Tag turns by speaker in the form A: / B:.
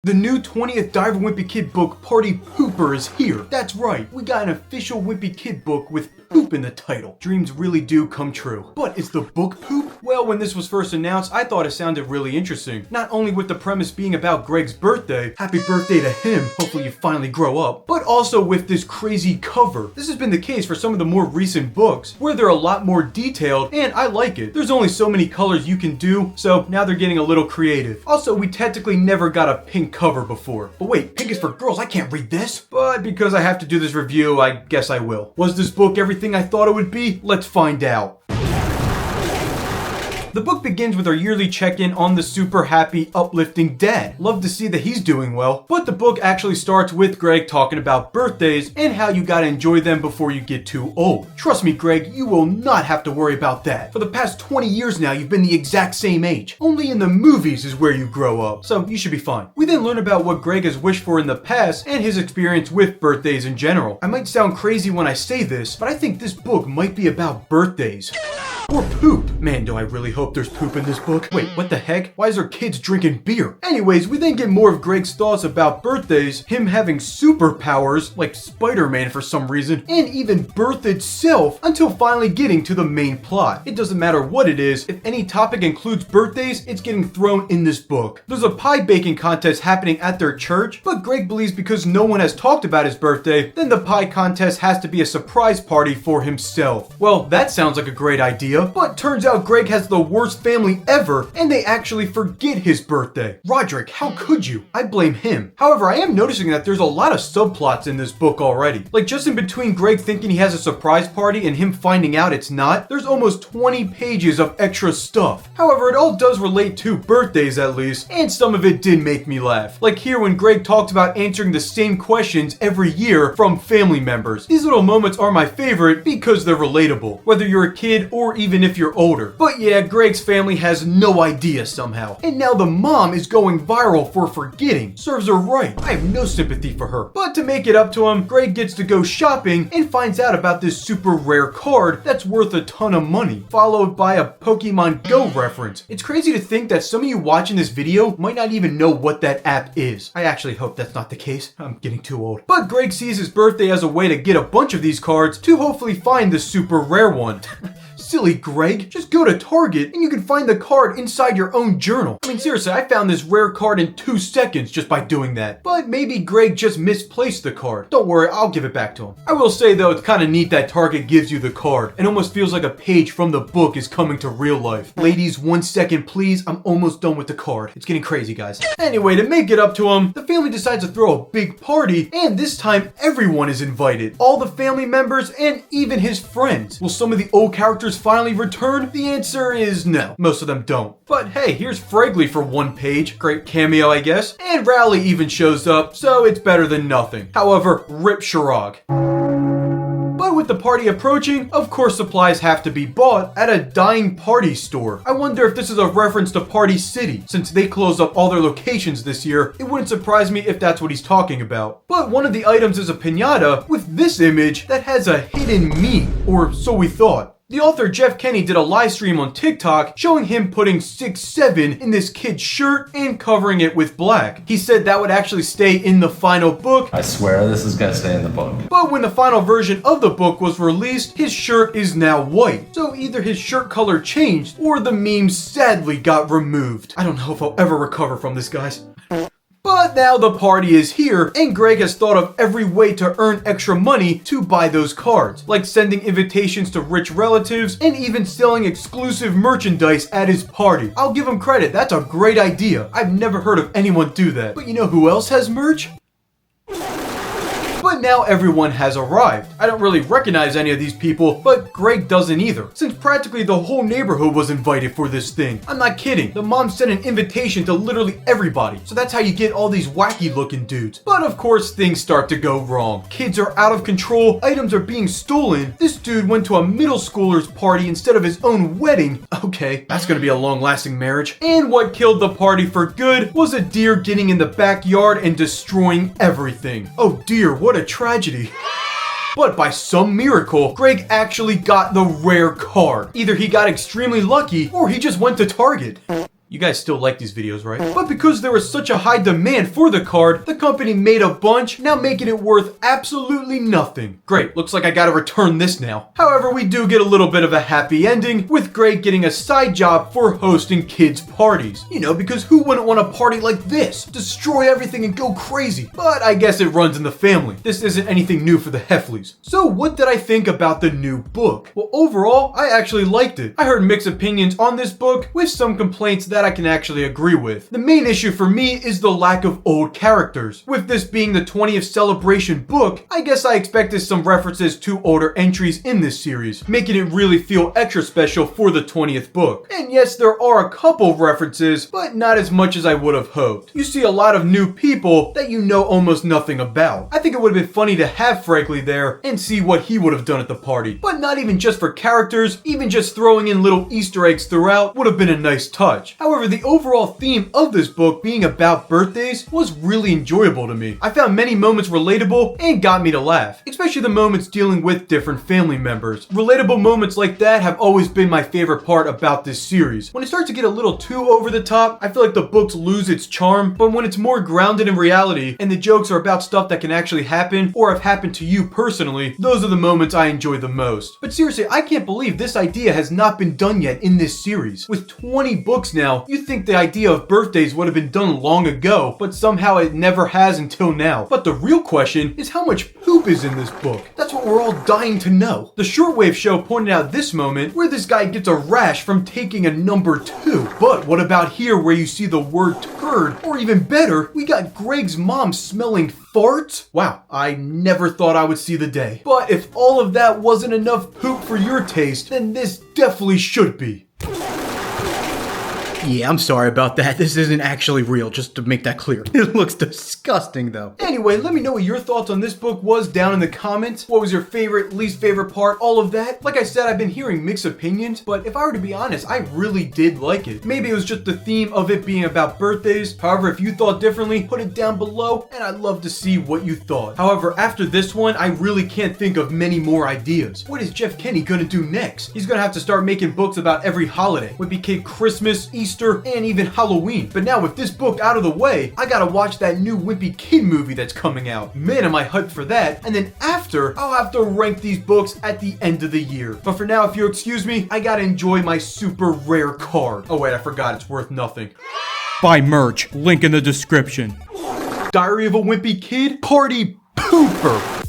A: The new 20th Diver Wimpy Kid book, Party Pooper, is here. That's right, we got an official Wimpy Kid book with poop in the title. Dreams really do come true. But is the book poop? Well, when this was first announced, I thought it sounded really interesting. Not only with the premise being about Greg's birthday, happy birthday to him, hopefully you finally grow up, but also with this crazy cover. This has been the case for some of the more recent books, where they're a lot more detailed, and I like it. There's only so many colors you can do, so now they're getting a little creative. Also, we technically never got a pink cover before. But wait, pink is for girls, I can't read this. But because I have to do this review, I guess I will. Was this book everything I thought it would be? Let's find out. The book begins with our yearly check-in on the super happy, uplifting dad. Love to see that he's doing well. But the book actually starts with Greg talking about birthdays and how you gotta enjoy them before you get too old. Trust me, Greg, you will not have to worry about that. For the past 20 years now, you've been the exact same age. Only in the movies is where you grow up, so you should be fine. We then learn about what Greg has wished for in the past and his experience with birthdays in general. I might sound crazy when I say this, but I think this book might be about birthdays. Or poop. Man, do I really hope there's poop in this book. Wait, what the heck? Why is there kids drinking beer? Anyways, we then get more of Greg's thoughts about birthdays, him having superpowers, like Spider-Man for some reason, and even birth itself, until finally getting to the main plot. It doesn't matter what it is, if any topic includes birthdays, it's getting thrown in this book. There's a pie baking contest happening at their church, but Greg believes because no one has talked about his birthday, then the pie contest has to be a surprise party for himself. Well, that sounds like a great idea. But turns out Greg has the worst family ever, and they actually forget his birthday. Roderick, how could you? I blame him. However, I am noticing that there's a lot of subplots in this book already. Like just in between Greg thinking he has a surprise party and him finding out it's not, there's almost 20 pages of extra stuff. However, it all does relate to birthdays at least, and some of it did make me laugh. Like here when Greg talked about answering the same questions every year from family members. These little moments are my favorite because they're relatable, whether you're a kid or even if you're older. But yeah, Greg's family has no idea somehow. And now the mom is going viral for forgetting. Serves her right. I have no sympathy for her. But to make it up to him, Greg gets to go shopping and finds out about this super rare card that's worth a ton of money, followed by a Pokemon Go reference. It's crazy to think that some of you watching this video might not even know what that app is. I actually hope that's not the case. I'm getting too old. But Greg sees his birthday as a way to get a bunch of these cards to hopefully find the super rare one. Silly Greg, just go to Target and you can find the card inside your own journal. I mean seriously, I found this rare card in 2 seconds just by doing that. But maybe Greg just misplaced the card. Don't worry, I'll give it back to him. I will say though, it's kind of neat that Target gives you the card. It almost feels like a page from the book is coming to real life. Ladies, 1 second please, I'm almost done with the card. It's getting crazy, guys. Anyway, to make it up to him, the family decides to throw a big party, and this time everyone is invited. All the family members and even his friends. Will some of the old characters finally return? The answer is no. Most of them don't. But hey, here's Fragley for 1 page. Great cameo, I guess. And Rowley even shows up, so it's better than nothing. However, rip Shirag. But with the party approaching, of course supplies have to be bought at a dying party store. I wonder if this is a reference to Party City. Since they closed up all their locations this year, it wouldn't surprise me if that's what he's talking about. But one of the items is a piñata with this image that has a hidden meme, or so we thought. The author Jeff Kinney did a live stream on TikTok showing him putting 6'7" in this kid's shirt and covering it with black. He said that would actually stay in the final book.
B: I swear this is gonna stay in the book.
A: But when the final version of the book was released, his shirt is now white. So either his shirt color changed or the meme sadly got removed. I don't know if I'll ever recover from this, guys. But now the party is here, and Greg has thought of every way to earn extra money to buy those cards, like sending invitations to rich relatives and even selling exclusive merchandise at his party. I'll give him credit, that's a great idea. I've never heard of anyone do that. But you know who else has merch? But now everyone has arrived. I don't really recognize any of these people, but Greg doesn't either, since practically the whole neighborhood was invited for this thing. I'm not kidding. The mom sent an invitation to literally everybody, so that's how you get all these wacky looking dudes. But of course, things start to go wrong. Kids are out of control, items are being stolen. This dude went to a middle schooler's party instead of his own wedding. Okay, that's gonna be a long-lasting marriage. And what killed the party for good was a deer getting in the backyard and destroying everything. Oh dear, what a tragedy. But by some miracle, Greg actually got the rare card. Either he got extremely lucky, or he just went to Target. You guys still like these videos, right? But because there was such a high demand for the card, the company made a bunch, now making it worth absolutely nothing. Great, looks like I gotta return this now. However, we do get a little bit of a happy ending, with Greg getting a side job for hosting kids' parties. You know, because who wouldn't want a party like this? Destroy everything and go crazy. But I guess it runs in the family. This isn't anything new for the Heffleys. So what did I think about the new book? Well, overall, I actually liked it. I heard mixed opinions on this book, with some complaints that I can actually agree with. The main issue for me is the lack of old characters. With this being the 20th celebration book, I guess I expected some references to older entries in this series, making it really feel extra special for the 20th book. And yes, there are a couple references, but not as much as I would have hoped. You see a lot of new people that you know almost nothing about. I think it would have been funny to have Frankly there and see what he would have done at the party. But not even just for characters, even just throwing in little Easter eggs throughout would have been a nice touch. However, the overall theme of this book being about birthdays was really enjoyable to me. I found many moments relatable and got me to laugh, especially the moments dealing with different family members. Relatable moments like that have always been my favorite part about this series. When it starts to get a little too over the top, I feel like the books lose its charm, but when it's more grounded in reality and the jokes are about stuff that can actually happen or have happened to you personally, those are the moments I enjoy the most. But seriously, I can't believe this idea has not been done yet in this series. With 20 books now, you'd think the idea of birthdays would have been done long ago, but somehow it never has until now. But the real question is how much poop is in this book? That's what we're all dying to know. The Shortwave Show pointed out this moment where this guy gets a rash from taking a number 2. But what about here where you see the word turd? Or even better, we got Greg's mom smelling farts? Wow, I never thought I would see the day. But if all of that wasn't enough poop for your taste, then this definitely should be. Yeah, I'm sorry about that. This isn't actually real, just to make that clear. It looks disgusting, though. Anyway, let me know what your thoughts on this book was down in the comments. What was your favorite, least favorite part, all of that? Like I said, I've been hearing mixed opinions, but if I were to be honest, I really did like it. Maybe it was just the theme of it being about birthdays. However, if you thought differently, put it down below, and I'd love to see what you thought. However, after this one, I really can't think of many more ideas. What is Jeff Kinney gonna do next? He's gonna have to start making books about every holiday. Wimpy Kid Christmas, Easter, and even Halloween. But now with this book out of the way, I gotta watch that new Wimpy Kid movie that's coming out. Man, am I hyped for that. And then after, I'll have to rank these books at the end of the year. But for now, if you'll excuse me, I gotta enjoy my super rare card. Oh wait, I forgot, it's worth nothing. Buy merch, link in the description. Diary of a Wimpy Kid, Party Pooper.